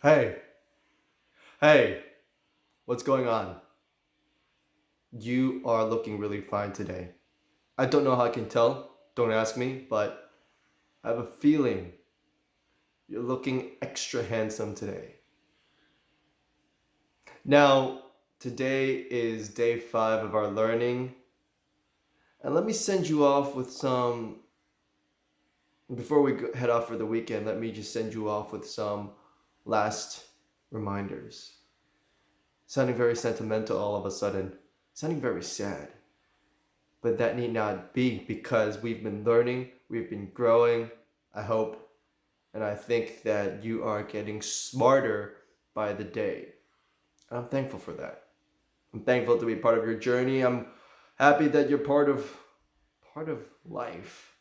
Hey, hey, what's going on? You are looking really fine today. I don't know how I can tell, don't ask me, but I have a feeling you're looking extra handsome today. Now, today is day 5 of our learning, and let me send you off with some. Before we head off for the weekend, let me just send you off with some last reminders. Sounding very sentimental all of a sudden, sounding very sad. But that need not be because we've been learning, we've been growing, I hope, and I think that you are getting smarter by the day. And I'm thankful for that. I'm thankful to be part of your journey. I'm happy that you're part of life.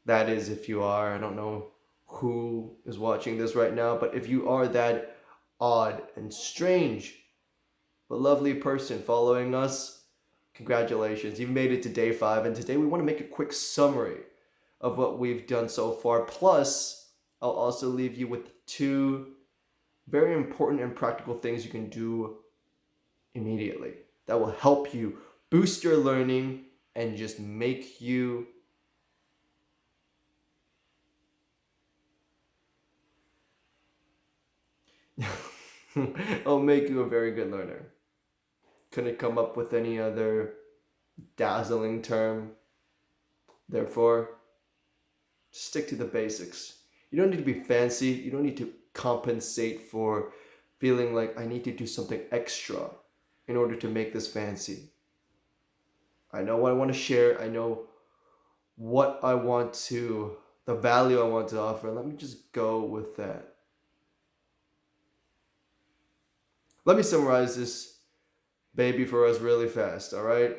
That is if you are, I don't know who is watching this right now, but if you are that odd and strange but lovely person following us, congratulations. You've made it to day 5, and today we want to make a quick summary of what we've done so far. Plus, I'll also leave you with 2 very important and practical things you can do immediately that will help you boost your learning and just make you I'll make you a very good learner. Couldn't come up with any other dazzling term. Therefore, stick to the basics. You don't need to be fancy. You don't need to compensate for feeling like I need to do something extra in order to make this fancy. I know what I want to share. I know the value I want to offer. Let me just go with that. Let me summarize this baby for us really fast, all right?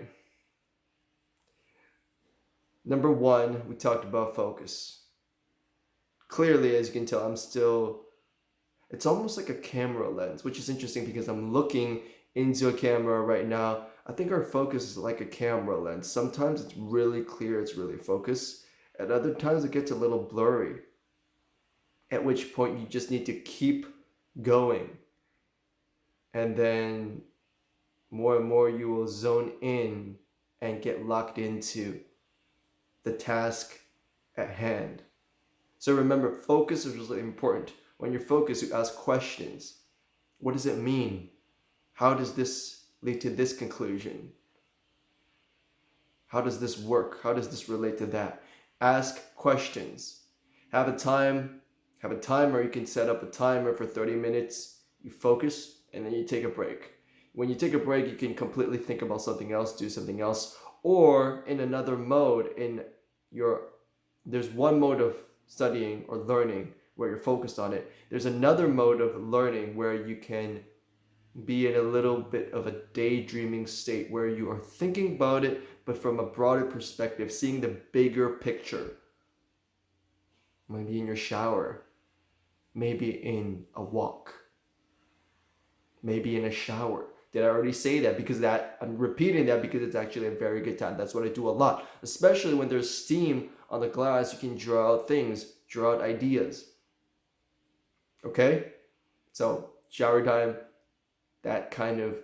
Number 1, we talked about focus. Clearly, as you can tell, it's almost like a camera lens, which is interesting because I'm looking into a camera right now. I think our focus is like a camera lens. Sometimes it's really clear, it's really focused. At other times, it gets a little blurry. At which point, you just need to keep going. And then more and more, you will zone in and get locked into the task at hand. So remember, focus is really important. When you're focused, you ask questions. What does it mean? How does this lead to this conclusion? How does this work? How does this relate to that? Ask questions. Have a timer. You can set up a timer for 30 minutes. You focus and then you take a break. When you take a break, you can completely think about something else, do something else, or in another mode. There's one mode of studying or learning where you're focused on it. There's another mode of learning where you can be in a little bit of a daydreaming state where you are thinking about it, but from a broader perspective, seeing the bigger picture. Maybe in your shower, maybe in a walk, maybe in a shower. Did I already say that? Because I'm repeating that because it's actually a very good time. That's what I do a lot, especially when there's steam on the glass. You can draw out things, draw out ideas. Okay? So, shower time, that kind of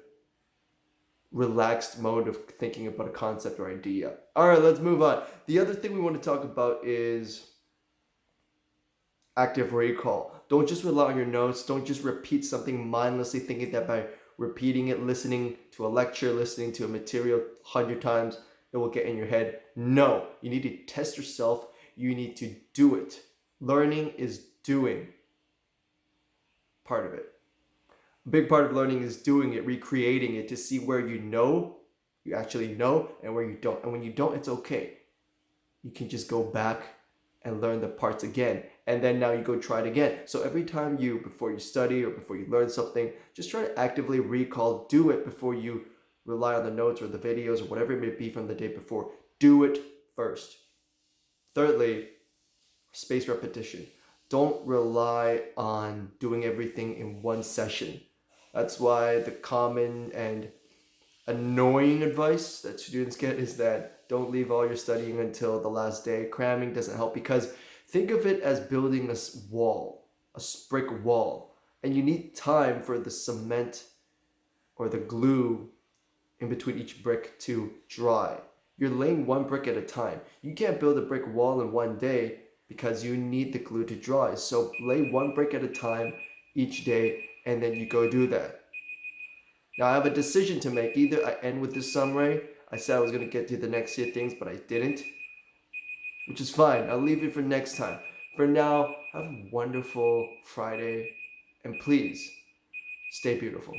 relaxed mode of thinking about a concept or idea. All right, let's move on. The other thing we want to talk about is active recall. Don't just rely on your notes. Don't just repeat something mindlessly, thinking that by repeating it, listening to a lecture, listening to a material 100 times, it will get in your head. No, you need to test yourself. You need to do it. Learning is doing part of it. A big part of learning is doing it, recreating it to see where you actually know, and where you don't. And when you don't, it's okay. You can just go back and learn the parts again. And then now you go try it again. So every time before you study or before you learn something, just try to actively recall, do it before you rely on the notes or the videos or whatever it may be from the day before. Do it first. Thirdly, spaced repetition. Don't rely on doing everything in one session. That's why the common and annoying advice that students get is that don't leave all your studying until the last day. Cramming doesn't help because think of it as building a brick wall. And you need time for the cement or the glue in between each brick to dry. You're laying one brick at a time. You can't build a brick wall in one day because you need the glue to dry. So lay one brick at a time each day, and then you go do that. Now I have a decision to make. Either I end with this summary. I said I was going to get to the next year things, but I didn't. Which is fine. I'll leave it for next time. For now, have a wonderful Friday. And please, stay beautiful.